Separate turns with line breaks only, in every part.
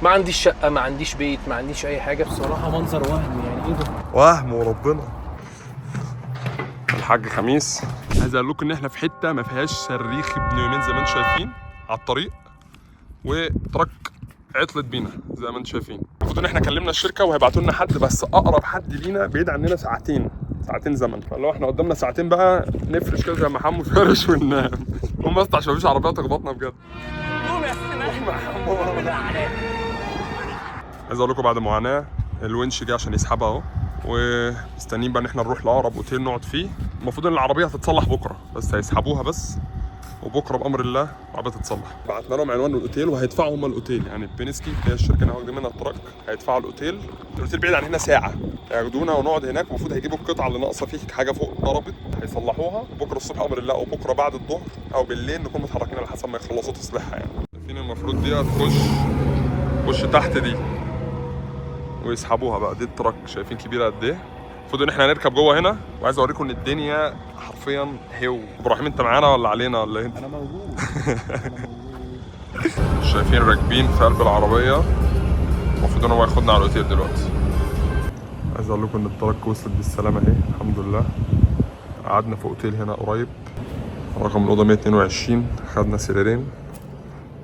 ما عنديش شقه، ما عنديش بيت، ما عنديش اي حاجه بصراحه. منظر وهم يعني، ايه ده
وهم وربنا. الحاج خميس عايز اقول لكم ان احنا في حته ما فيهاش صريخ ابن يومين زي ما انتم شايفين على الطريق، وترك عطلت بينا زي ما انتم شايفين. المفروض ان احنا كلمنا الشركه وهيبعتوا لنا حد، بس اقرب حد لينا بعيد عننا ساعتين زمن، فلو احنا قدامنا ساعتين بقى نفرش كده زي ما حمو فرش وننام. هم بس عشان مفيش عربيات تخبطنا بجد. عايز اقول لكم بعد معاناه الونش جه عشان يسحبها اهو، ومستنيين بقى ان احنا نروح لاقرب اوتيل نقعد فيه. المفروض ان العربيه هتتصلح بكره، بس هيسحبوها بس، وبكره بامر الله العربيه تتصلح. بعتنا لهم عنوان الاوتيل وهيدفعوا هم الاوتيل، يعني بينسكي هي الشركه اللي واخدين منها التراك هيدفعوا الاوتيل بعيد عن هنا ساعه، هياخدونا ونقعد هناك. المفروض هيجيبوا القطعه اللي ناقصه فيه، حاجه فوق ضربت هيصلحوها بكره الصبح امر الله، او بكره بعد الظهر او بالليل نكون متحركين على حسب ما يخلصوا تصليحها. يعني شايفين المفروض دي تخش تحت دي ويسحبوها بقى. دي التراك شايفين كبيره قد ايه. المفروض ان احنا هنركب جوه هنا، وعايز اوريكم ان الدنيا حرفيا هو. ابراهيم انت معانا ولا علينا ولا ايه؟
انا موجود.
شايفين راكبين في قلب العربيه، المفروض ان هو ياخدنا على الاوتيل دلوقتي. عايز اقول لكم ان التراك وصلت بالسلامه اهي الحمد لله. قعدنا في اوتيل هنا قريب، رقم الاوضه 122، خدنا سريرين.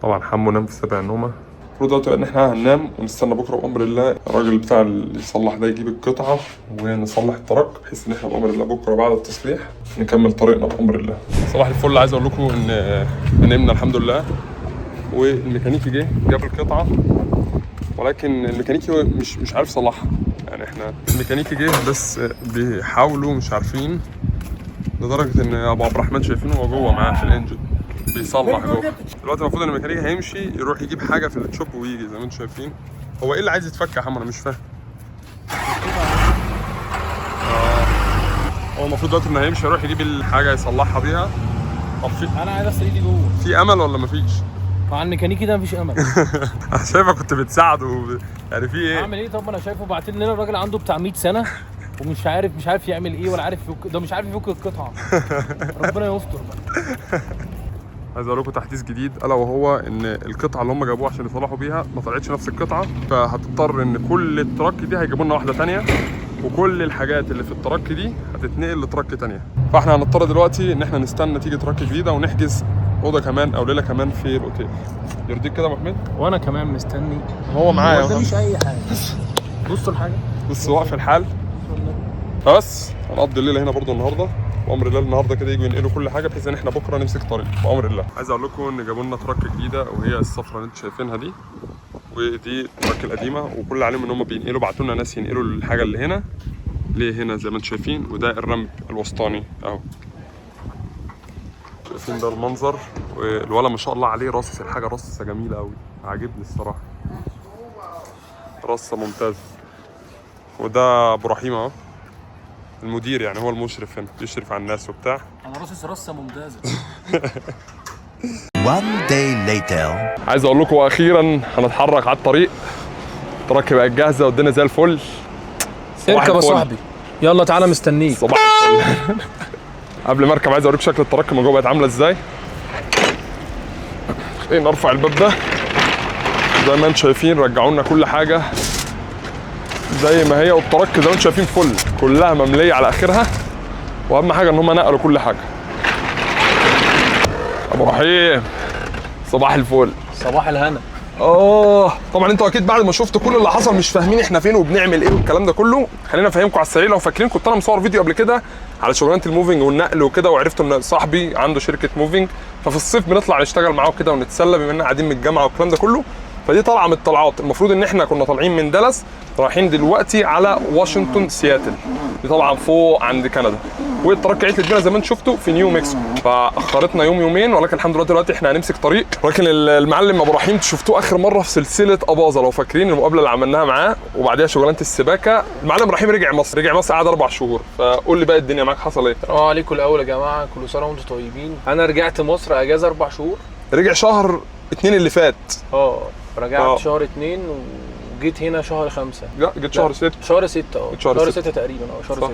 طبعا حمو نام في 7 نومه. المفروض دلوقتي ان احنا هننام ونستنى بكره بامر الله الراجل بتاع اللي يصلح ده يجيب القطعه ونصلح التراك، بحيث ان احنا بامر الله بكره بعد التصليح نكمل طريقنا بامر الله. صباح الفل. عايز اقول لكم ان نمنا الحمد لله، والميكانيكي جاب القطعه، ولكن الميكانيكي مش عارف يصلحها. يعني احنا الميكانيكي جه بس بيحاولوا مش عارفين، لدرجه ان ابو عبد الرحمن شايفينه هو جوه معاه في الانجن بيصلح جوه. دلوقتي المفروض ان الميكانيكي هيمشي يروح يجيب حاجه في التشوب ويجي زي ما انتم شايفين. هو ايه اللي عايز يتفك يا حمو؟ انا مش فاهم. هو المفروض دلوقتي انه هيمشي يروح يجيب الحاجه يصلحها بيها. طب
انا عايز اصل ايدي جوه.
في امل ولا مفيش؟
مع الميكانيكي ده مفيش امل.
انا شايفك كنت بتساعده يعني في ايه؟
اعمل ايه؟ طب انا شايفه بعتين لنا الراجل عنده بتاع 100 سنه ومش عارف يعمل ايه، ولا عارف ده مش عارف يفك القطعه. ربنا يستر بقى.
عايز اقول لكم تحديث جديد، الا وهو ان القطعه اللي هم جابوها عشان يصلحوا بيها ما طلعتش نفس القطعه، فهتضطر ان كل التراك دي هيجيبوا لنا واحده ثانيه، وكل الحاجات اللي في التراك دي هتتنقل لتراك ثانيه. فاحنا هنضطر دلوقتي ان احنا نستنى تيجي تراك جديده ونحجز اوضه كمان او ليله كمان في الاوتيل. يرضيك كده يا ابو حميد؟
وانا كمان مستني.
هو معايا.
ما مفيش اي حاجه. بصوا الحاجه،
بص واقف الحال. بس هنقضي الليله هنا برضو النهارده، وامر الله النهارده كده يجوا ينقلوا كل حاجه بحيث ان احنا بكره نمسك طريق بامر الله. عايز اقول لكم ان جابوا لنا تراك جديده، وهي الصفرا اللي انتم شايفينها دي، ودي التراك القديمه، وكل عليهم ان هم بينقلوا، بعتوا لنا ناس ينقلوا الحاجه اللي هنا ليه هنا زي ما انتم شايفين. وده الرمب الوسطاني اهو، شايفين ده المنظر. والولا ما شاء الله عليه راصص الحاجه رصه جميله قوي، عاجبني الصراحه، رصه ممتازه. وده ابو رحيم اهو المدير، يعني هو المشرف هنا بيشرف على الناس وبتاع.
انا راصص رصه ممتازه.
One day later.
عايز اقول لكم اخيرا هنتحرك على الطريق، التراك بقت جاهزه والدنيا زي الفل.
اركب يا صاحبي، يلا تعالى مستنيك.
صباح الفل. قبل ما اركب عايز اوريك شكل التراك من جوه بقت عامله ازاي. خلينا نرفع الباب ده. زي ما انتم شايفين رجعوا لنا كل حاجه زي ما هي، والتراك زي ما انتم شايفين فل كلها ممليه على اخرها، واهم حاجه ان هم نقلوا كل حاجه. ابو رحيم صباح الفل.
صباح الهنا.
طبعا انتوا اكيد بعد ما شفتوا كل اللي حصل مش فاهمين احنا فين وبنعمل ايه والكلام ده كله. خلينا افهمكم على السريع. لو فاكرين كنت انا مصور فيديو قبل كده على شغلانه الموفينج والنقل وكده، وعرفتوا ان صاحبي عنده شركه موفينج، ففي الصيف بنطلع نشتغل معاه كده ونتسلى بما اننا قاعدين من الجامعه والكلام ده كله. فدي طالعه من الطلعات. المفروض ان احنا كنا طالعين من دالاس رايحين دلوقتي على واشنطن سياتل، دي طبعا فوق عند كندا. والتراك عطلت بينا زي ما انتم شفتوا في نيو مكسيكو، فاخرتنا يومين، ولكن الحمد لله دلوقتي احنا هنمسك طريق. ولكن المعلم ابو رحيم شفتوه اخر مره في سلسله اباظه، لو فاكرين المقابله اللي عملناها معاه وبعديها شغلانه السباكه. المعلم رحيم رجع مصر قعد 4 شهور. فقول لي بقى الدنيا معاك حصل ايه؟
السلام عليكم الاول يا جماعه، كل سنه وانتم طيبين. انا رجعت مصر اجازه 4 شهور.
رجع شهر 2 اللي فات.
رجعت شهر 2 وجيت هنا شهر 5.
لا جيت شهر 6.
شهر 6 شهر 6 تقريبا. شهر 6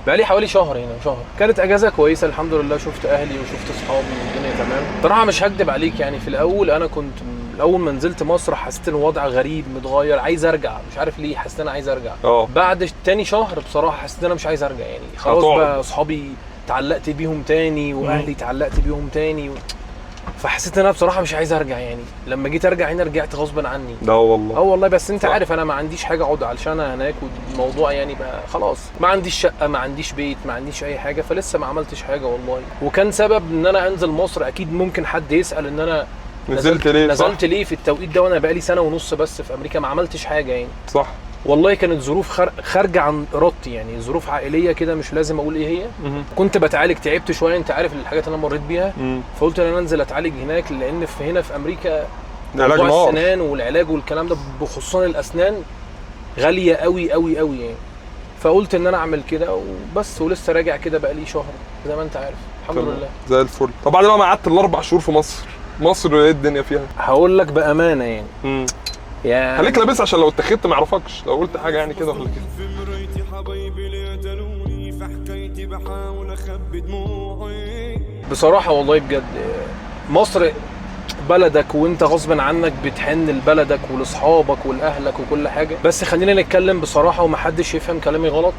بقالي حوالي شهر هنا. كانت اجازه كويسه الحمد لله، شفت اهلي وشفت اصحابي والدنيا تمام. بصراحه مش هكدب عليك، يعني في الاول انا كنت اول ما نزلت مصر حسيت ان الوضع غريب متغير، عايز ارجع، مش عارف ليه حسيت ان انا عايز ارجع. بعد تاني شهر بصراحه حسيت ان انا مش عايز ارجع يعني، خلاص بقى اصحابي اتعلقت بيهم تاني واهلي اتعلقت بيهم تاني فحسيت ان انا بصراحه مش عايز ارجع يعني. لما جيت ارجع هنا رجعت غصب عني.
لا والله.
والله بس انت عارف انا ما عنديش حاجه اقعد علشانها هناك، والموضوع يعني بقى خلاص ما عنديش شقه، ما عنديش بيت، ما عنديش اي حاجه، فلسه ما عملتش حاجه والله. وكان سبب ان انا انزل مصر اكيد ممكن حد يسال ان انا نزلت ليه في التوقيت ده وانا بقالي سنه ونص بس في امريكا، ما عملتش حاجه يعني.
صح
والله كانت ظروف خارجه عن ارادتي يعني، ظروف عائليه كده مش لازم اقول ايه هي. كنت بتعالج، تعبت شويه، انت عارف الحاجات اللي انا مريت بيها. فقلت ان انا انزل اتعالج هناك، لان هنا في امريكا موضوع السنان والعلاج والكلام ده بخصوصا الاسنان غاليه قوي قوي قوي يعني. فقلت ان انا اعمل كده وبس، ولسه راجع كده بقالي شهر زي ما انت عارف الحمد لله
زي الفل. طب بعد ما قعدت ال4 شهور في مصر ايه الدنيا فيها؟
هقول لك بامانه يعني
يعني خليك لابس عشان لو اتخذت ما يعرفكش، لو قلت حاجه يعني كده ولا كده.
بصراحه والله بجد مصر بلدك، وانت غصب عنك بتحن لبلدك ولاصحابك ولاهلك وكل حاجه. بس خلينا نتكلم بصراحه ومحدش يفهم كلامي غلط،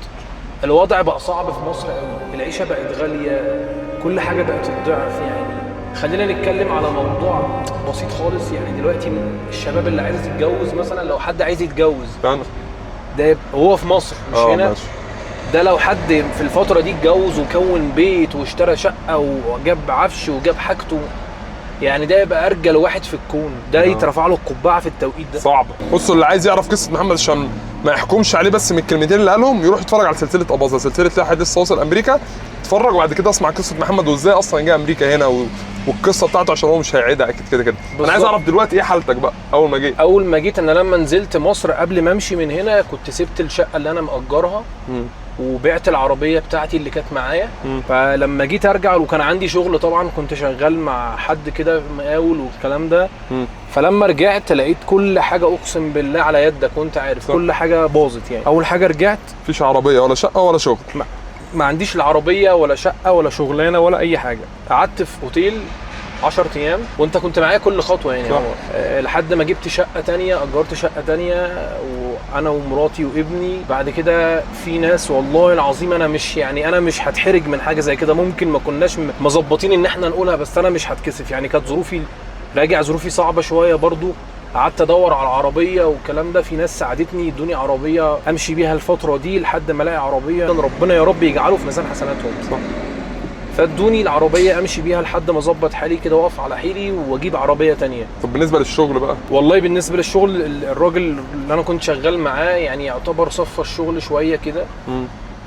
الوضع بقى صعب في مصر قوي، العيشه بقت غاليه، كل حاجه بقت الضعف يعني. خلينا نتكلم على موضوع بسيط خالص يعني. دلوقتي الشباب اللي عايز يتجوز مثلا، لو حد عايز يتجوز ده هو في مصر مش هنا ماشي. ده لو حد في الفتره دي اتجوز وكون بيت واشترى شقه وجاب عفش وجاب حاجته يعني، ده يبقى ارجل واحد في الكون، ده يترفع له القبعه في التوقيت ده.
صعب. بصوا اللي عايز يعرف قصه محمد عشان ما يحكمش عليه بس من الكلمتين اللي قالهم، يروح يتفرج على سلسله اباظه، سلسله لا حد لسه واصل امريكا، اتفرج وبعد كده اسمع قصه محمد وازاي اصلا جه امريكا هنا والقصه بتاعته عشان هو مش هيعيدها اكيد كده كده. انا عايز اعرف دلوقتي ايه حالتك بقى اول ما جيت.
انا لما نزلت مصر قبل ما امشي من هنا كنت سبت الشقه اللي انا مأجرها وبعت العربيه بتاعتي اللي كانت معايا. فلما جيت ارجع وكان عندي شغل طبعا، كنت شغال مع حد كده مقاول والكلام ده. فلما رجعت لقيت كل حاجه اقسم بالله على يدك وانت عارف كل حاجه باظت يعني. اول حاجه رجعت
مفيش عربيه ولا شقه ولا شغل،
ما عنديش العربيه ولا شقه ولا شغلانه ولا اي حاجه. قعدت في اوتيل 10 ايام وانت كنت معايا كل خطوه يعني. لحد ما جبت شقه تانية، اجرت شقه تانية وانا ومراتي وابني. بعد كده في ناس والله العظيم انا مش هتحرج من حاجه زي كده، ممكن ما كناش مظبطين ان احنا نقولها، بس انا مش هتكسف يعني. كانت ظروفي صعبه شويه برضو. قعدت ادور على العربيه والكلام ده، في ناس ساعدتني ادوني عربيه امشي بيها الفتره دي لحد ما الاقي عربيه ربنا يا رب يجعله في ميزان حسناتهم. صح. فادوني العربيه امشي بيها لحد ما اظبط حالي كده واقف على حيلي واجيب عربيه تانية.
طب بالنسبه للشغل بقى؟
والله بالنسبه للشغل الراجل اللي انا كنت شغال معاه يعني يعتبر صفى الشغل شويه كده،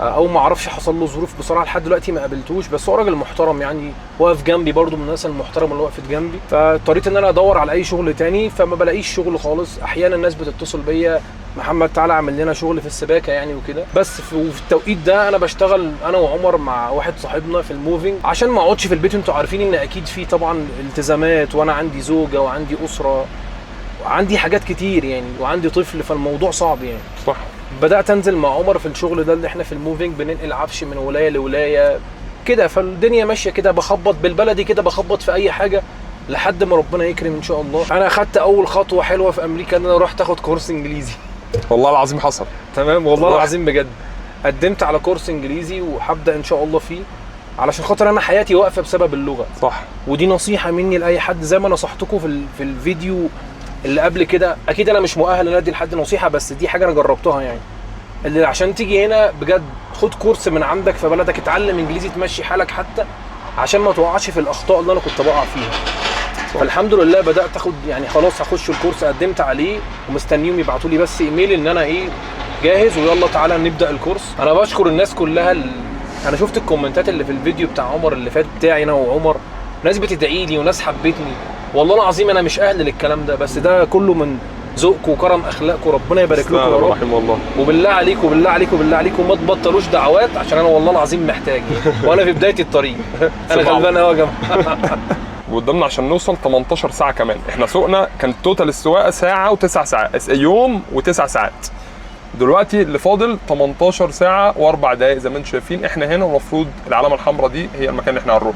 او ما اعرفش حصل له ظروف بصراحه لحد دلوقتي ما قابلتوش، بس هو راجل محترم يعني، واقف جنبي برضو من الناس المحترمه اللي وقفت جنبي. فاضطريت ان انا ادور على اي شغل تاني، فما بلاقيش شغل خالص. احيانا الناس بتتصل بيا محمد تعالى اعمل لنا شغل في السباكه يعني وكده. بس في التوقيت ده انا بشتغل انا وعمر مع واحد صاحبنا في الموفينج عشان ما اقعدش في البيت. انتوا عارفين ان اكيد في طبعا التزامات، وانا عندي زوجه وعندي اسره وعندي حاجات كتير يعني، وعندي طفل، فالموضوع صعب يعني.
صح.
بدأت انزل مع عمر في الشغل ده اللي احنا في الموفينج بننقل عفش من ولايه لولايه كده، فالدنيا ماشيه كده، بخبط بالبلدي كده، بخبط في اي حاجه لحد ما ربنا يكرم ان شاء الله. انا اخدت اول خطوه حلوه في امريكا ان انا رحت اخد كورس انجليزي.
والله العظيم حصل.
تمام والله العظيم بجد. قدمت على كورس انجليزي وهبدا ان شاء الله فيه، علشان خاطر انا حياتي واقفه بسبب اللغه.
صح.
ودي نصيحه مني لاي حد، زي ما نصحتكم في الفيديو اللي قبل كده. اكيد انا مش مؤهل ان ادي لحد نصيحه، بس دي حاجه انا جربتها يعني. اللي عشان تيجي هنا بجد خد كورس من عندك في بلدك، اتعلم انجليزي تمشي حالك حتى عشان ما توقعش في الاخطاء اللي انا كنت بقع فيها. فالحمد لله بدات اخد يعني، خلاص هخش الكورس، قدمت عليه ومستنيهم يبعتوا لي بس ايميل ان انا جاهز ويلا تعالى نبدا الكورس. انا بشكر الناس كلها انا شفت الكومنتات اللي في الفيديو بتاع عمر اللي فات بتاعي انا وعمر، ناس بتدعي لي وناس حبتني. والله العظيم انا مش اهل للكلام ده، بس ده كله من ذوقكم وكرم اخلاقكم، ربنا يبارك لكم يا رب.
رحم الله.
وبالله عليكم ما تبطلوش دعوات، عشان انا والله العظيم محتاج وانا في بدايه الطريق. انا غلبان قوي يا جماعه.
وقدامنا عشان نوصل 18 ساعه كمان. احنا سوقنا كان توتال السواقه ساعه و9 ساعات، يوم و9 ساعات. دلوقتي اللي فاضل 18 ساعه و4 دقائق زي ما انتم شايفين. احنا هنا المفروض العلامه الحمراء دي هي المكان اللي احنا هنروح،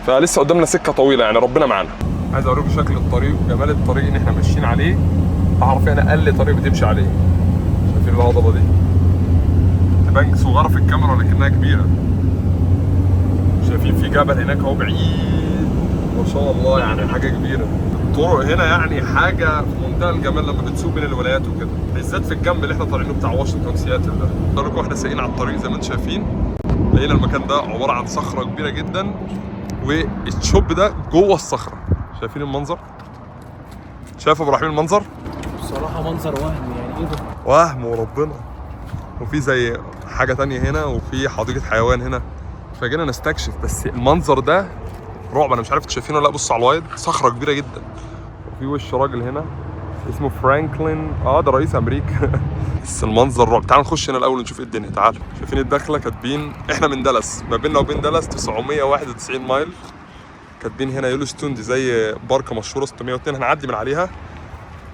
فلسه قدامنا سكه طويله يعني، ربنا معانا. عايز اوريكم شكل الطريق وجمال الطريق اللي احنا ماشيين عليه. حرفيا اقل طريق بتمشي عليه. شايفين الهضبه دي؟ تبان صغيره في الكاميرا لكنها كبيره. شايفين في جبل هناك اهو بعيد ما شاء الله، يعني حاجه كبيره. الطرق هنا يعني حاجه في منتهى الجمال لما بتسوق بين الولايات وكده، بالذات في الجنب اللي احنا طالعينه بتاع واشنطن سياتل ده. اقول لكم احنا سايقين على الطريق زي ما انتم شايفين، لقينا المكان ده عباره عن صخره كبيره جدا، والشوب ده جوه الصخره. شايفين المنظر؟ شايف ابو رحيم المنظر؟
بصراحه منظر وهم، يعني ايه ده؟
وهم وربنا. وفي زي حاجه تانية هنا، وفي حديقه حيوان هنا، فجينا نستكشف. بس المنظر ده رعب، انا مش عارف انتوا شايفينه ولا لا. بصوا على الوايد، صخره كبيره جدا، وفي وش راجل هنا اسمه فرانكلين، ده رئيس امريكا. بس المنظر رعب. تعالوا نخش هنا الاول نشوف ايه الدنيا. تعالوا. شايفين الدخله كاتبين احنا من دالاس، ما بيننا وبين دالاس 991 مايل. كاتبين هنا يلوستون، دي زي باركه مشهوره 602 هنعدي من عليها.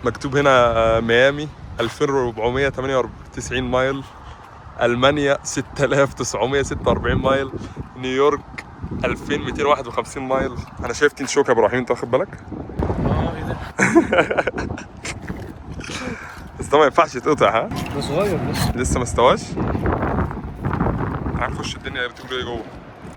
مكتوب هنا ميامي 2498 مايل، المانيا 6946 مايل، نيويورك 2251 مايل. انا شايف تين شوكه يا ابو رحيم، انت واخد بالك؟
ايه ده؟
بس ده ما ينفعش يتقطع. ها؟
ده صغير
لسه ما استواش. تعال نخش الدنيا بتقول ايه جوه.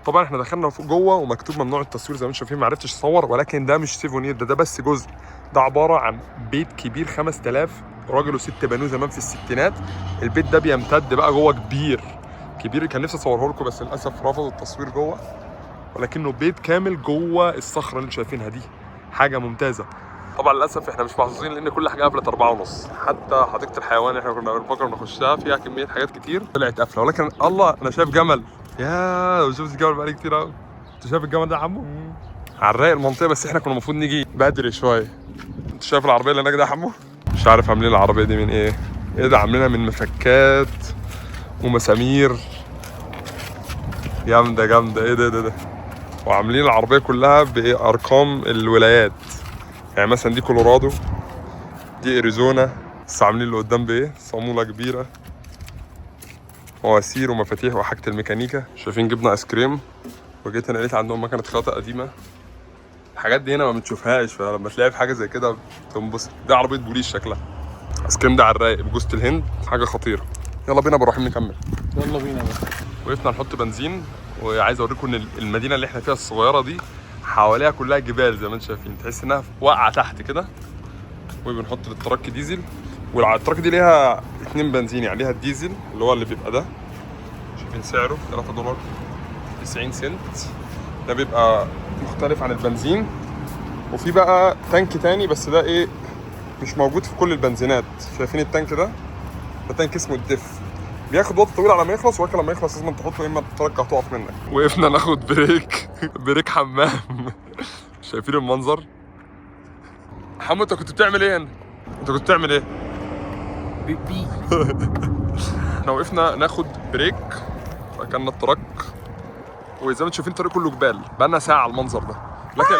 طبعا احنا دخلنا فوق جوه ومكتوب ممنوع التصوير زي ما انتم شايفين، ما عرفتش اصور، ولكن ده مش سيفونير، ده بس جزء. ده عباره عن بيت كبير 5000 راجل وست بنوه زمان في الستينات. البيت ده بيمتد بقى جوه كبير. كان نفسي اصوره لكم بس للاسف رفضوا التصوير جوه، ولكنه بيت كامل جوه الصخره اللي انتم شايفينها دي. حاجه ممتازه. طبعا للاسف احنا مش محظوظين لان كل حاجه قفلت 4:30. حتى حديقه الحيوان اللي احنا كنا بنفكر نخشها فيها كميه حاجات كتير طلعت قافله. ولكن الله، انا شايف جمل. يا لو شفت الجمل بقالي كتير قوي. انت شايف الجمل ده يا عمو؟ على الرايق المنطقه، بس احنا كنا المفروض نيجي بدري شويه. انت شايف العربيه اللي هناك ده يا عمو؟ مش عارف عاملين العربيه دي من ايه. ايه ده؟ عاملينها من مفكات ومسامير. جامده جامده. ايه ده؟ وعاملين العربيه كلها بارقام الولايات. يعني مثلا دي كولورادو، دي اريزونا. بس عاملين اللي قدام بايه؟ صاموله كبيره، مواسير ومفاتيح وحاجه الميكانيكا. شايفين جبنا ايس كريم. وجيت هنا لقيت عندهم مكنه خياطه قديمه. الحاجات دي هنا ما بنشوفهاش، فلما تلاقي في حاجه زي كده بتنبسط. دي عربيه بوليس شكلها. ايس كريم ده على الرايق بجوزة الهند، حاجه خطيره. يلا بينا بروح نكمل.
يلا بينا بقى.
وقفنا نحط بنزين، وعايز اوريكم ان المدينه اللي احنا فيها الصغيره دي حواليها كلها جبال زي ما انتم شايفين، تحس انها واقعه تحت كده. وبنحط للتراك ديزل، والتراك دي ليها 2 بنزين، يعني ليها الديزل اللي هو اللي بيبقى ده، شايفين سعره $3.90. ده بيبقى مختلف عن البنزين. وفي بقى تانك تاني، بس ده ايه، مش موجود في كل البنزينات. شايفين التانك ده تانك اسمه الدف، بياخد وقت طويل على ما يخلص، ولكن لما يخلص لازم تحطه، اما التراك هتقف منك. وقفنا ناخد بريك حمام. شايفين المنظر؟ حمو انت كنت بتعمل ايه هنا؟ انت كنت بتعمل ايه؟
بيبي.
احنا وقفنا ناخد بريك، ركننا التراك، وزي ما انتم شايفين الطريق كله جبال. بقالنا ساعة على المنظر ده، لكن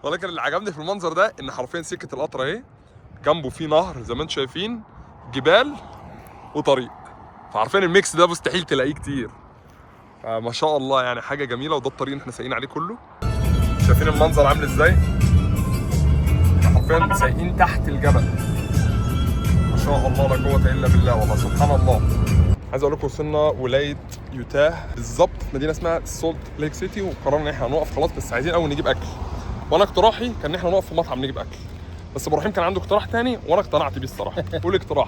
ولكن اللي عجبني في المنظر ده ان حرفيا سكة القطر اهي، جنبه في نهر زي ما انتم شايفين، جبال وطريق. فعارفين الميكس ده مستحيل تلاقيه كتير. ما شاء الله، يعني حاجة جميلة. وده الطريق اللي احنا سايقين عليه كله. شايفين المنظر عامل ازاي؟ حرفيا سايقين تحت الجبل. ما شاء الله لا قوة الا بالله، والله سبحان الله. عايز اقول لكم وصلنا ولاية يوتاه بالظبط، مدينة اسمها سولت ليك سيتي، وقررنا ان احنا هنقف خلاص. بس عايزين اول نجيب اكل، وانا اقتراحي كان ان احنا نقف في مطعم نجيب اكل. بس ابو رحيم كان عنده اقتراح تاني وانا اقتنعت بيه الصراحة. قول اقتراح.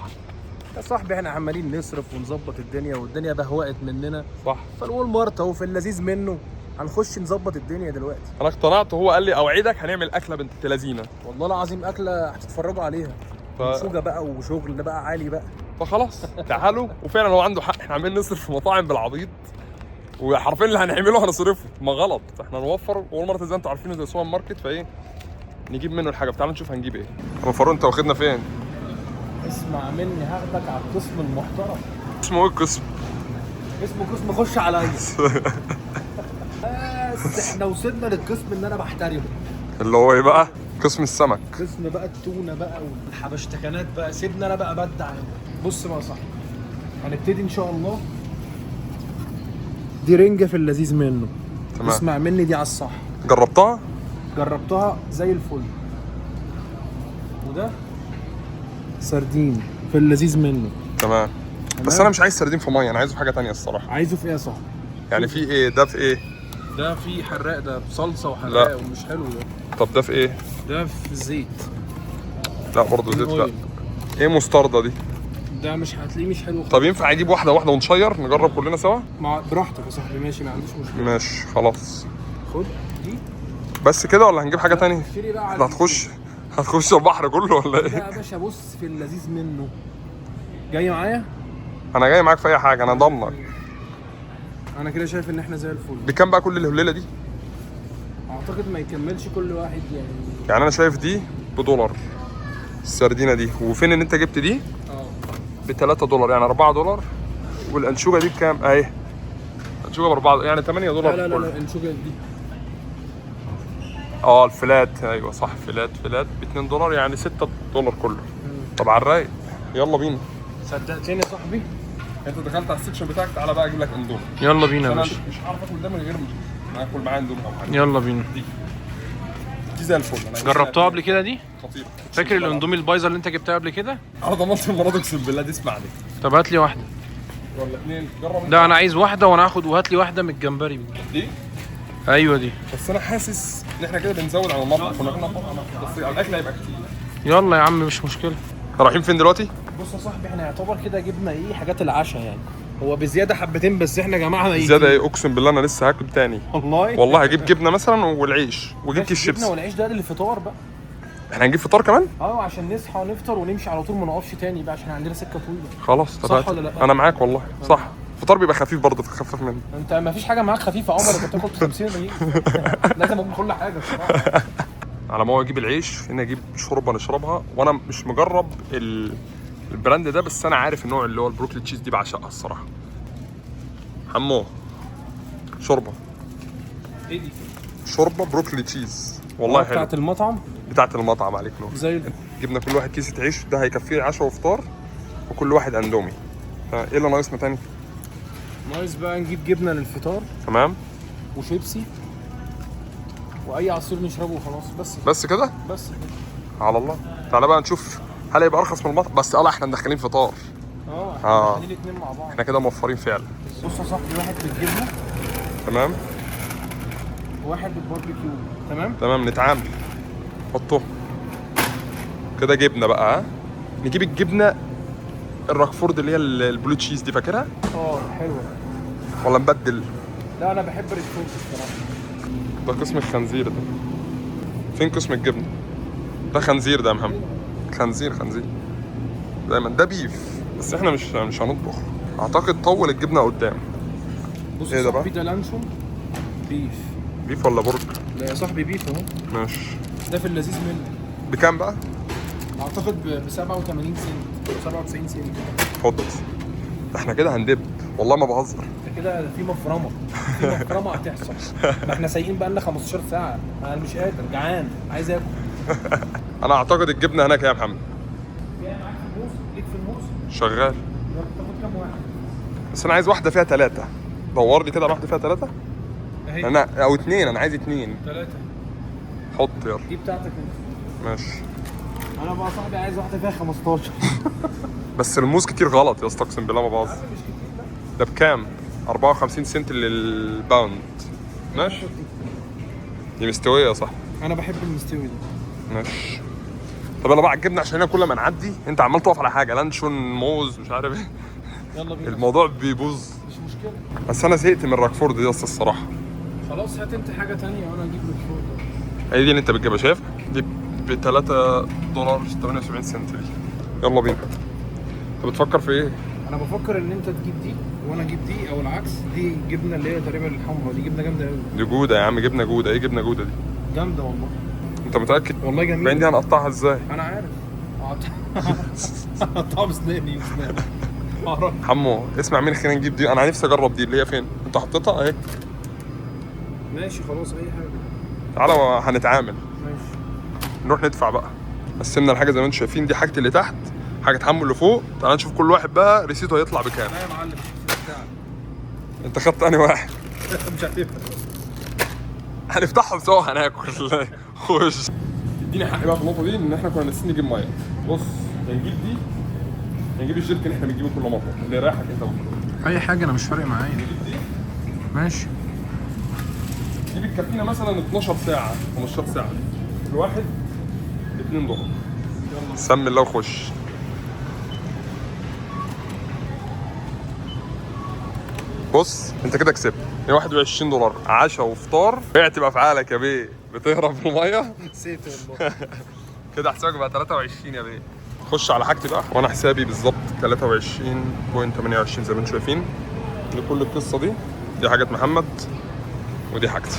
يا صاحبي احنا عمالين نصرف ونظبط الدنيا، والدنيا بهوقت مننا.
صح.
فالوول مارت اهو في اللذيذ منه، هنخش نظبط الدنيا دلوقتي.
انا اقتنعت، وهو قال لي اوعدك هنعمل اكله بنت لذينه.
والله العظيم اكله هتتفرجوا عليها. شوجه بقى وشغل بقى عالي بقى.
فخلاص تعالوا. وفعلا هو عنده حق، احنا عمالين نصرف في مطاعم بالعبيط، وحرفيا اللي هنعمله هنصرفه. ما غلط، احنا نوفر. وول مارت زي ما انتم عارفينه زي سوبر ماركت، فايه نجيب منه الحاجه. تعالوا نشوف هنجيب ايه. ابو فاروق انت واخدنا فين؟
اسمع مني، هاخدك على القسم المحترم.
اسمه ايه القسم؟
اسمه قسم خش عليا. بس احنا وصلنا للقسم اللي انا بحترمه،
اللي هو ايه بقى؟ قسم السمك.
قسم بقى التونه بقى والحبشتكنات بقى. سيبنا انا بقى بدع. بص بقى يا صاحبي، هنبتدي ان شاء الله. دي رنجه في اللذيذ منه.
تمام.
اسمع مني، دي على الصح.
جربتها؟
جربتها زي الفل. وده سردين في اللذيذ منه.
تمام. بس انا مش عايز سردين في ميه، انا عايزه في حاجه تانية الصراحه.
عايزه في ايه يا صاحبي؟
يعني في ايه؟ ده في ايه؟
ده في حراق، ده بصلصه
لا.
وحراق ومش حلو ده.
طب ده في ايه؟
ده في الزيت.
لا برضه زيت لا.
أويل.
ايه مستردة دي؟
ده مش هتلاقيه مش حلو خالص.
طب ينفع اجيب واحده واحده ونشير نجرب كلنا سوا؟
براحتك يا صاحبي، ماشي ما عنديش مشكله.
ماشي خلاص.
خد دي.
بس كده ولا هنجيب حاجه تانية؟
اشتري بقى على
هتخش البحر كله ولا
ده
ايه؟
يا باشا بص في اللذيذ منه. جاي معايا؟
انا جاي معاك في اي حاجه، انا ضامنك.
انا كده شايف ان احنا زي الفل.
بكام بقى كل الهليله دي؟
اعتقد ما يكملش كل واحد يعني.
يعني انا شايف دي $1 السردينه دي، وفين ان انت جبت دي؟ $3 يعني $4. والانشوجه دي بكام؟ اهي انشوجه ب4 يعني $8
لا لا لا,
كله.
لا الانشوجه دي
الفلات ايوه صح، فلات ب$2 يعني $6 كله. طب على الرايق يلا بينا.
صدقتني يا صاحبي.
انت دخلت على السكشن بتاعك، تعالى بقى اجيب لك اندومي.
يلا بينا يا
انا
باشا.
مش عارف اكل ده من غير ما اكل معاه اندومي او حاجه.
يلا بينا.
دي زي الفل. انا
جربتها قبل كده دي؟
خطير.
فاكر الاندومي البايظه اللي انت جبتها قبل كده؟
انا ضمنت المره اقسم بالله دي. اسمعني
طب هات لي واحده
ولا اتنين، جرب.
ده انا عايز واحده وانا هاخد، وهات لي واحده من الجمبري
دي.
ايوه دي.
بس انا حاسس ان احنا كده بنزود على المطبخ، كنا قلنا بس الاكل هيبقى كتير.
يلا يا عم مش مشكله.
رايحين فين دلوقتي؟
بص يا صاحبي احنا يعتبر كده جبنا ايه حاجات العشاء يعني. هو بزياده حبتين بس احنا جمعنا ايه؟
زياده ايه؟ اقسم بالله انا لسه هاكل تاني.
والله
هجيب جبنه مثلا والعيش وجبت الشيبس.
جبنه والعيش ده للفطار بقى.
احنا هنجيب فطار كمان؟
عشان نصحى ونفطر ونمشي على طول، ما نقفش تاني بقى عشان عندنا سكه طويله.
خلاص
صح
تمام.
ولا لا؟
انا معاك والله. صح. الفطار بيبقى خفيف برضه، تخفف منه.
انت ما فيش حاجه معاك خفيفه عمر، انت بتاكل 50 لازم اكل كل حاجه بصراحه.
على ما هو اجيب العيش هنا، اجيب شوربه نشربها. وانا مش مجرب البراند ده، بس انا عارف النوع اللي هو البروكلي تشيز دي بعشقها الصراحه. حمو شوربه.
ايه دي؟
شوربه بروكلي تشيز والله حلو.
بتاعت المطعم.
بتاعت المطعم عليك نور.
زي
جبنا كل واحد كيسة عيش، ده هيكفيه عشاء وفطار، وكل واحد اندومي. ايه اللي ناقصنا تاني؟
ناقص بقى نجيب جبنه للفطار
تمام.
وشيبسي واي عصير نشربه وخلاص.
بس كده
بس كده.
على الله. تعالى بقى نشوف هل هيبقى ارخص من المطعم. بس احنا مدخلين فطار.
احنا داخلين الاثنين مع بعض.
احنا كده موفرين فعلا.
بص يا صاحبي، واحد بالجبنه
تمام.
وواحد بالباربيكيو.
تمام نتعامل. حطه كده جبنه بقى. نجيب الجبنه الراكفورد اللي هي البلو تشيز دي، فاكرها؟
حلوه.
ولا نبدل؟
لا انا بحب ريكفورد الصراحه.
ده قسم الخنزير ده. فين قسم الجبنه؟ ده خنزير ده يا محمد. خنزير دايما ده بيف، بس احنا مش هنطبخ. اعتقد طول الجبنه قدام.
بص
ايه
يا
ده
صاحبي،
بقى؟
ده لانشون
بيف ولا برجر؟
لا يا صاحبي بيف اهو.
ماشي.
ده في اللذيذ منه.
بكام بقى؟
اعتقد ب 87 سنت 97 سنت.
حط. احنا كده هندب والله ما بهزر.
ده كده في مفرمه هتحصل. ما احنا سايقين بقى لنا 15 ساعه، انا مش قادر، جعان عايز اكل.
انا اعتقد الجبنه هناك يا محمد.
جاي معاك في الموز؟ ليك في الموز؟
شغال.
يلا تاخد كام واحد؟
بس انا عايز واحده فيها 3. دور لي كده واحده فيها 3.
اهي
انا او 2. انا عايز 2.
3.
حط يلا.
دي بتاعتك انت.
ماشي.
انا بقى صاحبي عايز واحده فيها 15.
بس الموز كتير غلط يا اسطى، اقسم بالله ما بهزر.
مش كتير لا.
ده بكام؟ 54 سنت للباوند. ماشي. دي مستويه صح؟
انا بحب المستوي ده.
ماشي. طب يلا بقى الجبنه، عشان هنا كل ما نعدي انت عمال تقف على حاجه، لانشون موز مش عارف ايه.
يلا بينا.
الموضوع بيبوظ.
مش مشكله.
بس انا زهقت من الراكفورد دي اصلا الصراحه.
خلاص هات انت حاجه تانية وانا اجيب لك فوق.
هي دي اللي انت بتجيبها، شايف؟ دي ب $3.78 دي. يلا بينا. انت بتفكر في ايه؟
انا بفكر ان انت تجيب دي وانا اجيب دي، او العكس. دي جبنه اللي هي تقريبا الحمراء دي، جبنه جامده قوي.
دي جوده يا عم، جبنه جوده. ايه جبنه جوده دي؟
جامده والله.
انت متاكد؟
والله جميل.
بعدين دي هنقطعها ازاي؟
انا عارف. اقطعها بسناني.
حمو اسمع مني، خلينا نجيب دي. انا نفسي اجرب دي اللي هي فين؟ انت حطيتها اهي.
ماشي خلاص اي حاجه.
تعالى هنتعامل.
ماشي.
نروح ندفع بقى. قسمنا الحاجه زي ما انتم شايفين. دي حاجتي اللي تحت، حاجه حمو اللي فوق. تعالى نشوف كل واحد بقى ريسيته هيطلع بكام.
لا يا معلم بتاعك.
انت خدت انهي واحد؟
مش هتفرق.
هنفتحهم سوا هناكل. خش. اديني حقي بقى في النقطه دي ان احنا كنا ناسيين نجيب ميه. بص هنجيب دي، هنجيب الجيركن اللي احنا بنجيبه كل مره اللي رايحك انت بقى.
اي حاجه انا مش فارق معايا.
نجيب دي
ماشي.
دي بتكفينا مثلا 12 ساعه 15 ساعه، الواحد $2. سمي الله وخش. بص انت كده كسبت $21 عشاء وفطار. بعت بافعالك يا بيه، بتهرب في الميه.
نسيت والله.
كده حسابك بقى 23 يا بيه. خش على حاجتي بقى وانا حسابي بالظبط 23.28 زي ما انتم شايفين. لكل القصه دي حاجات محمد ودي حاجتي.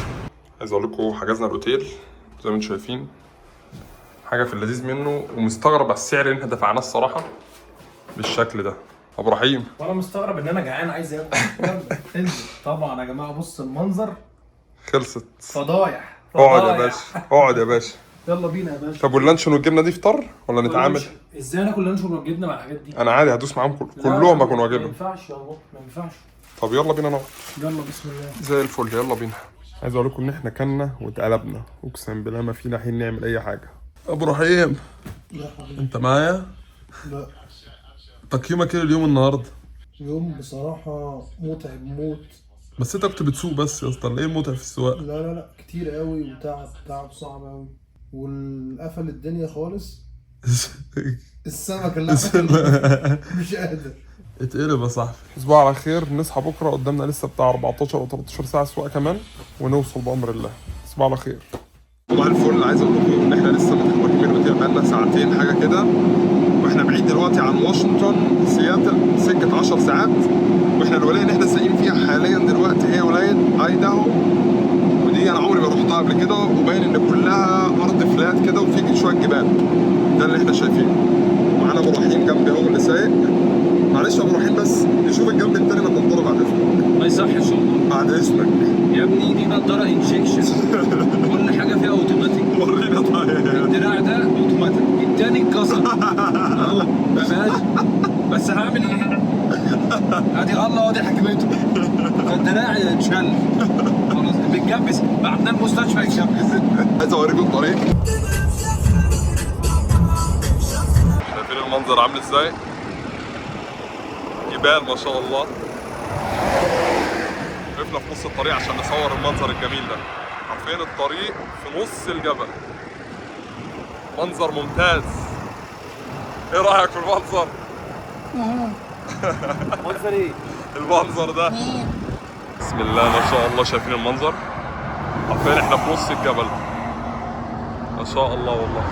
عايز اقول لكم حجزنا الاوتيل زي ما انتم شايفين، حاجه في اللذيذ منه، ومستغرب على السعر اللي احنا دفعناه الصراحه بالشكل ده. ابو رحيم
وانا مستغرب ان انا جعان عايز اكل. انزل طبعا يا جماعه. بص المنظر
خلصت.
فضايح.
اقعد يا باشا، اقعد يا باشا.
يلا بينا يا باشا.
طب واللانشون والجبنه دي فطار ولا نتعامل؟
ازاي ناكل لانشون والجبنه مع الحاجات دي؟
انا عادي هدوس معاهم كلهم اكون
ما
واجبهم.
ينفعش يا الله، ما ينفعش.
طب يلا بينا نقعد.
يلا بسم الله.
زي الفل يلا بينا. عايز اقول لكم ان احنا كلنا واتقلبنا، اقسم بالله ما فينا حين نعمل اي حاجه. ابو رحيم
لا حبيبي.
انت معايا؟
لا،
تقييمك ايه اليوم النهارده؟
يوم بصراحة متعب موت.
بس انت كنت بتسوق بس يا اسطى، ايه المتعب في السواقه؟
لا كتير قوي، وتعب صعب قوي، والقفل الدنيا خالص. السمك اللي مش قادر.
اتقلب يا صاحبي. تصبحوا على خير، نصحى بكره قدامنا لسه بتاع 14 او 13 ساعه سواقه كمان ونوصل بامر الله. تصبحوا على خير. صباح الفل. عايز اقول لكم ان احنا لسه متحركين من الاوتيل بقالنا ساعتين حاجه كده، واحنا بعيد دلوقتي عن واشنطن سياتل سكه 10 ساعات، واحنا الولايه اللي احنا سايقين فيها حاليا دلوقتي هي ولايه ايداهو، ودي انا عمري ما رحتها قبل كده، وباين ان كلها ارض فلات كده وفي شويه جبال. ده اللي احنا شايفينه. معانا ابو رحيم جنبي هو اللي سايق. معلش يا ابو رحيم بس نشوف الجنب التاني لما نضرب بعد اذنك.
ما يصحش والله
بعد اذنك
يا ابني، دي نضاره انجكشن. كل حاجه فيها اوتوماتيك.
ورينا طيب.
الدراع ده اوتوماتيك، التاني اتكسر اهو ما فيهاش، بس هعمل ايه؟ ادي الله ودي حكمته. فالدراع اتشل خلاص، بنجبس بعدنا المستشفى يتجبس.
عايز اوريكم الطريق. شايفين المنظر عامل ازاي؟ جبال ما شاء الله. وقفنا في نص الطريق عشان نصور المنظر الجميل ده. عارفين الطريق في نص الجبل، منظر ممتاز. ايه رايك في المنظر؟
منظر ايه؟
المنظر ده بسم الله ما شاء الله. شايفين المنظر؟ عارفين احنا في نص الجبل ما شاء الله والله.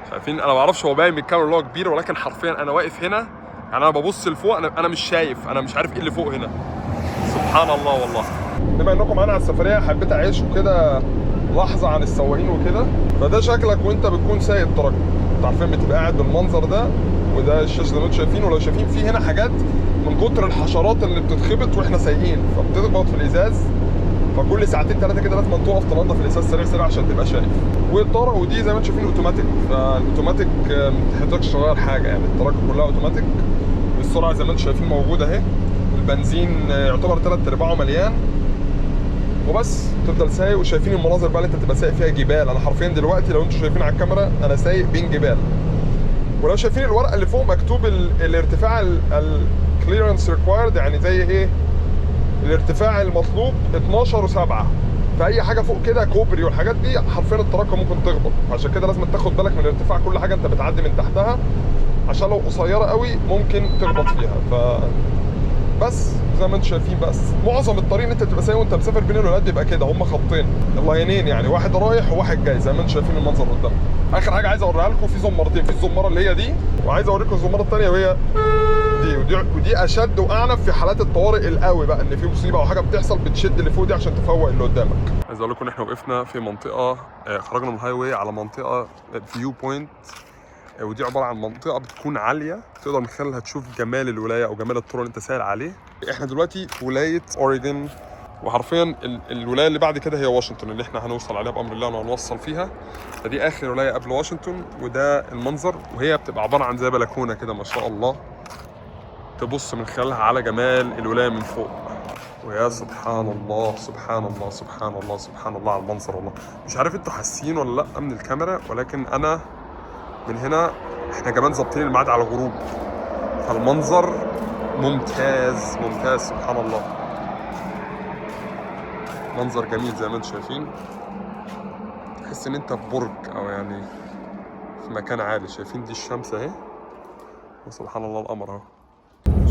شايفين؟ انا ما اعرفش هو باين بالكاميرا اللي هو كبير، ولكن حرفيا انا واقف هنا يعني انا ببص لفوق، انا مش شايف، انا مش عارف ايه اللي فوق هنا. سبحان الله والله. بما انكم معانا على السفريه حبيت اعيشكم كده لحظه عن السواقين وكده. فده شكلك وانت بتكون سايق تراك، انتوا عارفين بتبقى قاعد بالمنظر ده، وده الشاشه زي ما انتم شايفين. ولو شايفين في هنا حاجات من كتر الحشرات اللي بتتخبط واحنا سايقين فبتخبط في الازاز، فكل ساعتين ثلاثه كده لازم تقف تنظف الازاز سريع سريع عشان تبقى شايف. والطاره ودي زي ما انتم شايفين اوتوماتيك، فالاوتوماتيك ما بتحتاجش تغير حاجه يعني، التراك كلها اوتوماتيك. والسرعه زي ما انتم شايفين موجوده اهي، البنزين يعتبر 3/4 مليان، وبس تفضل سايق. وشايفين المناظر بقى اللي انت تبقى سايق فيها جبال. انا حرفيا دلوقتي لو انتم شايفين على الكاميرا انا سايق بين جبال. ولو شايفين الورقه اللي فوق مكتوب الارتفاع الكليرنس ريكوايرد، يعني زي ايه الارتفاع المطلوب 12.7. فاي حاجه فوق كده كوبري والحاجات دي حرفيا التراكم ممكن تخبط، عشان كده لازم تاخد بالك من الارتفاع. كل حاجه انت بتعدي من تحتها عشان لو قصيره قوي ممكن تخبط فيها. بس زي ما انتم شايفين، بس معظم الطريق انت تبقى سايق وانت مسافر بين الولاد يبقى كده، هم خطين اللاينين يعني، واحد رايح وواحد جاي زي ما انتم شايفين المنظر قدامكم. اخر حاجه عايز اوريها لكم في زمارتين، في الزماره اللي هي دي، وعايز اوريكم الزماره الثانيه وهي ودي اشد واعنف في حالات الطوارئ القوي بقى، ان في مصيبه او حاجه بتحصل بتشد اللي فوق دي عشان تفوق اللي قدامك. عايز اقول لكم ان احنا وقفنا في منطقه، خرجنا من الهاي واي على منطقه فيو بوينت، ودي عباره عن منطقه بتكون عاليه تقدر من خلالها تشوف جمال الولايه او جمال الطرق اللي انت ساير عليه. احنا دلوقتي في ولايه اوريجون، وحرفيا الولايه اللي بعد كده هي واشنطن اللي احنا هنوصل عليها بامر الله وهنوصل فيها. فدي اخر ولايه قبل واشنطن، وده المنظر. وهي بتبقى عباره عن زي بلكونه كده ما شاء الله، تبص من خلالها على جمال الولايه من فوق. ويا سبحان الله سبحان الله سبحان الله سبحان الله على المنظر والله. مش عارف انتوا حاسين ولا لا من الكاميرا، ولكن انا من هنا احنا كمان ظابطين الميعاد على الغروب، فالمنظر ممتاز ممتاز سبحان الله. منظر جميل زي ما انتم شايفين، تحس ان انت في برج او يعني في مكان عالي. شايفين دي الشمس اهي وسبحان الله القمر اهو.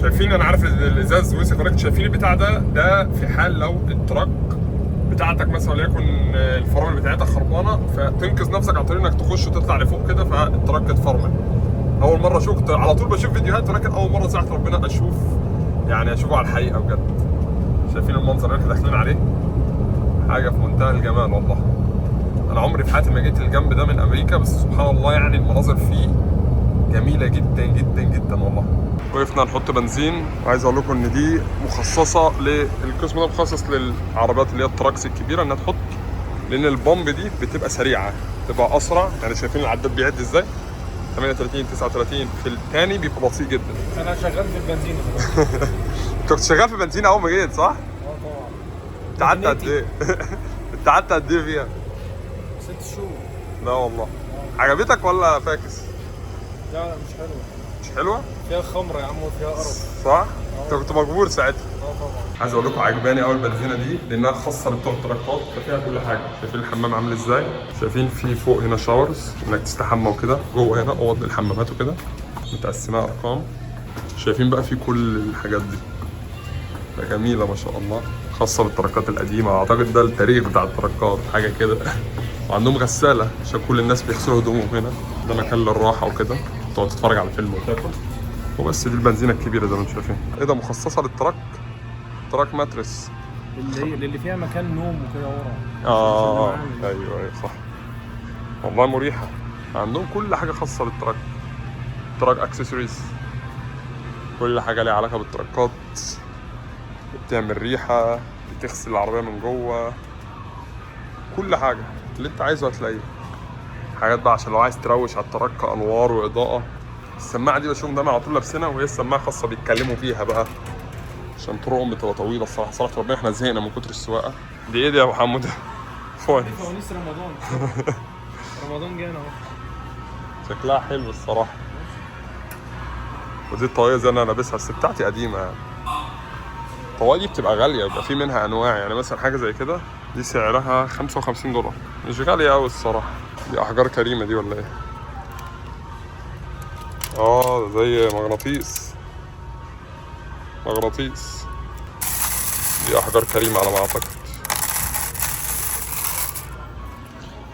شايفين انا عارف الازاز وسخ، ولكن شايفين البتاع ده في حال لو التراك بتاعتك مثلا وليكن الفرامل بتاعتها خربانه، فتنقذ نفسك عن طريق انك تخش وتطلع لفوق كده فالتراك يتفرمل. اول مره شفت، على طول بشوف فيديوهات، ولكن اول مره ساعه ربنا اشوفه على الحقيقه بجد. شايفين المنظر اللي احنا داخلين عليه؟ حاجه في منتهى الجمال والله. انا عمري في حياتي ما جيت الجنب ده من امريكا، بس سبحان الله يعني المناظر فيه جميله جدا جدا جدا والله. وقفنا نحط بنزين، وعايز اقول لكم ان دي مخصصه القسم ده مخصص للعربيات اللي هي التراكس الكبيره انها تحط، لان البomب دي بتبقى سريعه، بتبقى اسرع. يعني شايفين العداد بيعد ازاي؟ 38 39 في الثاني بيبقى بطيء جدا.
انا شغال في البنزين.
انت كنت شغال في بنزين اول ما جيت صح؟
طبعا.
انت قعدت قد ايه؟ انت قعدت قد ايه فيها؟
6 شهور.
لا والله. عجبتك ولا فاكس؟
لا مش حلوه.
مش حلوه؟
فيها خمره يا عم وفيها قرف.
صح؟ انت كنت مجبور ساعتها.
طبعا.
عايز اقول لكم عجباني قوي البنزينه دي لانها خاصه بتوع التراكات، ففيها كل حاجه. شايفين الحمام عامل ازاي؟ شايفين في فوق هنا شاورز انك تستحمى وكده، جوه هنا اوض للحمامات وكده متقسمه ارقام. شايفين بقى في كل الحاجات دي، جميله ما شاء الله، خاصه بالتراكات القديمه. اعتقد ده التاريخ بتاع التراكات حاجه كده. وعندهم غساله عشان كل الناس بيغسلوا هدومهم هنا. ده مكان للراحه وكده، تقعد تتفرج على فيلم وتاكل. وبس دي البنزينه الكبيره زي ما انتم شايفين. ايه ده مخصصه للتراك؟ تراك ماتريس
اللي فيها مكان نوم وكده ورا.
ايوه صح والله مريحه. عندهم كل حاجه خاصه بالتراك، تراك اكسسوارز، كل حاجه ليها علاقه بالتراكات. بتعمل ريحه، بتغسل العربيه من جوه، كل حاجه اللي انت عايزه هتلاقيه. حاجات بقى عشان لو عايز تروش على التراك، انوار واضاءه. السماعه دي بشوفهم دايما على طول لابسينها، وهي السماعه خاصه بيتكلموا فيها بقى عشان طرقهم بتبقى طويله. الصراحه صراحه ربنا احنا زهقنا من كتر السواقه. دي ايه دي يا ابو حمود؟ فوانيس.
فوانيس رمضان. رمضان جانا اهو.
شكلها حلو الصراحه. ودي الطواقية زي انا لابسها، بس بتاعتي قديمه يعني. الطواقي دي بتبقى غاليه، بيبقى في منها انواع. يعني مثلا حاجه زي كده دي سعرها $55، مش غاليه قوي الصراحه. دي احجار كريمه دي ولا ايه؟ ده زي مغناطيس. دي احجار كريمه على ما اعتقد.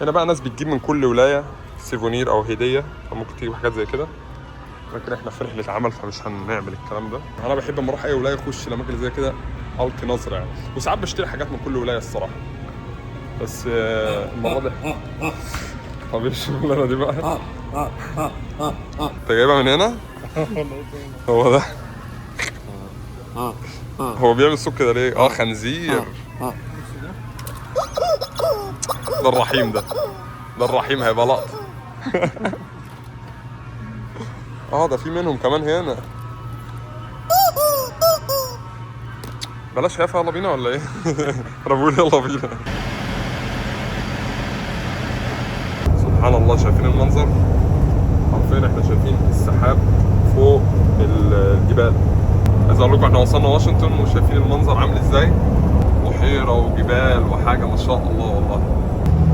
هنا بقى ناس بتجيب من كل ولايه سيفونير او هديه، فممكن تجيب حاجات زي كده. لكن احنا في رحله عمل فمش هنعمل الكلام ده. انا بحب لما اروح اي ولايه اخش الاماكن اللي زي كده القي نظره يعني. وساعات بشتري حاجات من كل ولايه الصراحه، بس المره دي طب ايه الشغلانه دي بقى؟ انت جايبها من هنا؟ هو ده هو بيعمل صوت كده ليه؟ خنزير. ده الرحيم ده الرحيم هيبقى لقطه. ده في منهم كمان هنا. بلاش شايفها، يلا بينا ولا ايه؟ انا بقول يلا بينا. سبحان الله شايفين المنظر؟ حرفيا احنا شايفين السحاب فوق الجبال. عايز اقول لكم احنا وصلنا واشنطن وشايفين المنظر عامل ازاي؟ بحيره وجبال وحاجه ما شاء الله والله.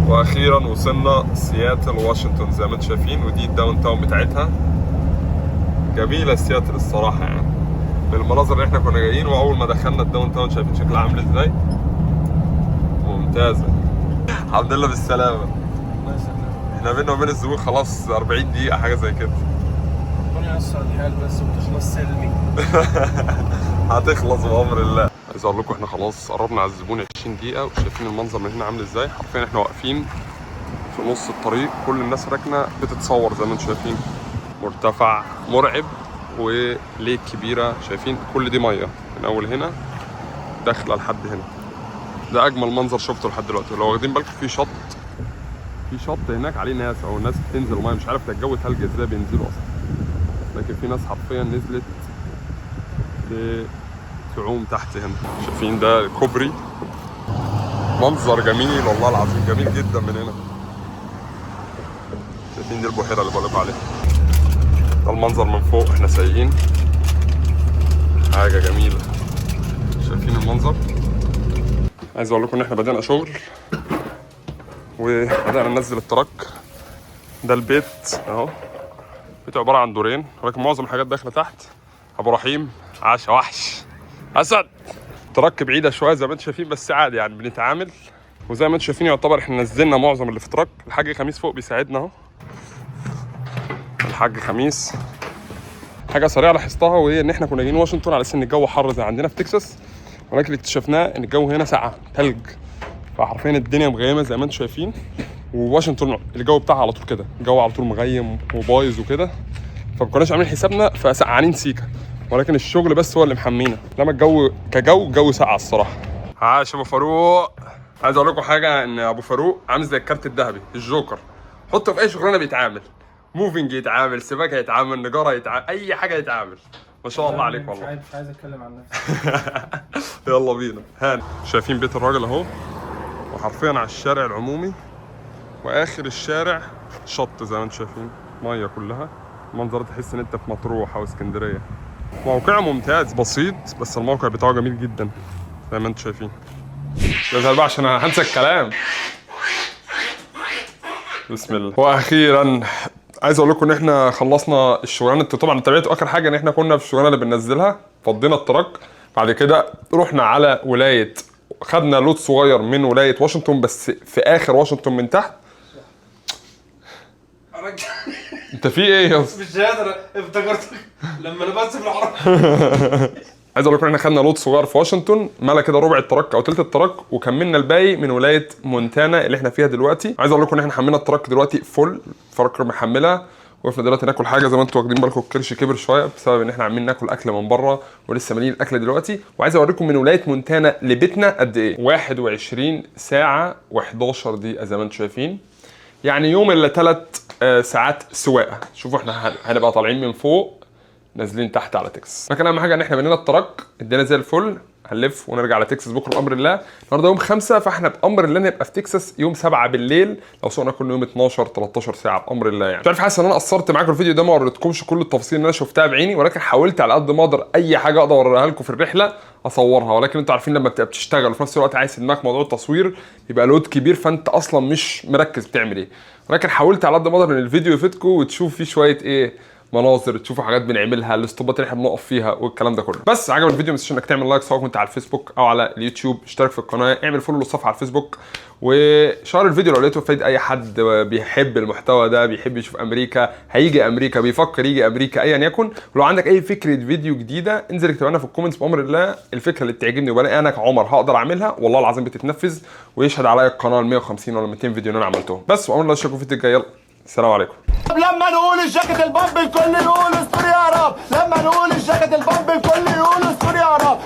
واخيرا وصلنا سياتل واشنطن زي ما انتم شايفين، ودي الداون تاون بتاعتها. جميله سياتل الصراحه يعني، بالمناظر اللي احنا كنا جايين. واول ما دخلنا الداون تاون شايفين شكلها عامل ازاي؟ ممتازه. الحمد لله بالسلامه. احنا بينا وبين الزبون خلاص 40 دقيقه حاجه زي كده.
ربنا ييسر الحال بس وتخلص سلمي.
هتخلص بامر الله. عايز اقول لكم احنا خلاص قربنا على الزبون 20 دقيقه، وشايفين المنظر من هنا عامل ازاي. حرفيا احنا واقفين في نص الطريق، كل الناس راكنه بتتصور زي ما انتم شايفين. مرتفع مرعب وليك كبيره، شايفين كل دي ميه من اول هنا داخله لحد هنا. ده اجمل منظر شفته لحد دلوقتي. لو واخدين بالكم في شط هناك عليه ناس، او ناس بتنزل ميه، مش عارف ده الجو تلج ازاي بينزلوا اصلا. لكن في ناس حرفيا نزلت تعوم تحت هنا. شايفين ده كوبري، منظر جميل والله العظيم، جميل جدا من هنا. شايفين دي البحيرة اللي بقولك عليها، ده المنظر من فوق احنا سايقين، حاجة جميلة. شايفين المنظر؟ عايز اقول لكم ان احنا بدأنا شغل وبدأنا ننزل التراك. ده البيت اهو، بيت عبارة عن دورين ولكن معظم الحاجات داخلة تحت. ابو رحيم عاش وحش اسد. تراك بعيدة شوية زي ما انتم شايفين بس عادي يعني بنتعامل. وزي ما انتم شايفين يعتبر احنا نزلنا معظم اللي في تراك. الحاج خميس فوق بيساعدنا اهو، الحاج خميس. حاجة سريعة لاحظتها وهي ان احنا كنا جايين واشنطن على اساس ان الجو حر زي عندنا في تكساس، ولكن اكتشفناه ان الجو هنا ساقعة تلج، فحرفيا الدنيا مغيمة زي ما انتم شايفين. وواشنطن الجو بتاعها على طول كده، الجو على طول مغيم وبايظ وكده، فما كناش عاملين حسابنا فسقعانين سيكا، ولكن الشغل بس هو اللي محمينا. لما الجو جو ساقع الصراحه. عاش ابو فاروق. عايز اقول لكم حاجه، ان ابو فاروق عامل زي الكارت الذهبي الجوكر، حطه في اي شغلانه بيتعامل، موفينج يتعامل، سباكه يتعامل، نجاره يتعامل، اي حاجه يتعامل. ما شاء الله عليك والله.
مش عايز اتكلم عن نفسي.
يلا بينا. هان شايفين بيت الراجل اهو، وحرفيا على الشارع العمومي، واخر الشارع شط زي ما انتم شايفين، ميه كلها. منظر تحس ان انت في مطروح او اسكندريه. موقع ممتاز بسيط بس الموقع بتاعه جميل جدا زي ما انتم شايفين. نزل بقى عشان هنسى الكلام. بسم الله. واخيرا عايز اقول لكم ان احنا خلصنا الشغلانه. انتوا طبعا تابعتوا اخر حاجه ان احنا كنا في الشغلانه اللي بننزلها، فضينا التراك، بعد كده رحنا على ولايه، خدنا لود صغير من ولايه واشنطن بس في اخر واشنطن من تحت. انت في ايه يا اسطى؟
مش قادر افتكرتك لما انا بس في العربيه.
عايز اقول لكم ان احنا خدنا لود صغير في واشنطن، ملا كده ربع التراك او تلت التراك، وكملنا الباقي من ولايه مونتانا اللي احنا فيها دلوقتي. عايز اقول لكم ان احنا حملنا التراك دلوقتي فل، فرق محملها. وقفنا دلوقتي ناكل حاجه، زي ما انتم واخدين بالكم الكرش كبر شويه بسبب ان احنا عاملين ناكل اكل من بره ولسه مالين الاكل دلوقتي. وعايز اوريكم من ولايه مونتانا لبيتنا قد ايه، 21 ساعه و11 دقيقه زي ما انتم شايفين، يعني يوم الا 3 ساعات سواقه. شوفوا احنا هنبقى طالعين من فوق نازلين تحت على تكساس. لكن اهم حاجه ان احنا بنينا التراك، الدنيا زي الفل، هنلف ونرجع على تكساس بكره بامر الله. النهارده يوم 5، فاحنا بامر الله نبقى في تكساس يوم 7 بالليل، لو سوقنا كل يوم 12 13 ساعه بامر الله. يعني مش عارف، حاسس ان انا قصرت معاكم الفيديو ده، ما وريتكمش كل التفاصيل اللي انا شفتها بعيني، ولكن حاولت على قد ما اقدر اي حاجه اقدر اوريها لكم في الرحله اصورها. ولكن انتوا عارفين لما بتبقى بتشتغل وفي نفس الوقت عايز في دماغك موضوع التصوير يبقى لود كبير، فانت اصلا مش مركز بتعمل ايه. ولكن حاولت على قد ما اقدر ان الفيديو يفيدكم وتشوف فيه شويه ايه مناظر، تشوفوا حاجات بنعملها، الاستوبات اللي احنا بنقف فيها والكلام ده كله. بس عجب الفيديو ما تنساش انك تعمل لايك سواء كنت على الفيسبوك او على اليوتيوب، اشترك في القناه، اعمل فولو للصفحه على الفيسبوك، وشير الفيديو لو لقيته فايد اي حد بيحب المحتوى ده، بيحب يشوف امريكا، هيجي امريكا، بيفكر يجي امريكا، ايا يكن. ولو عندك اي فكره فيديو جديده انزل اكتبها لنا في الكومنتس بامر الله. الفكره اللي تعجبني وبلاقي انا كعمر هقدر اعملها والله العظيم بتتنفذ، ويشهد عليا القناه ال 150 ولا 200 فيديو اللي انا عملتهم. بس وامر الله اشوفكم في الفيديو الجاي. يلا السلام عليكم.
لما نقول الجاكيت البامب الكل يقول استوري يا رب، لما نقول الجاكيت البامب الكل يقول استوري يا رب.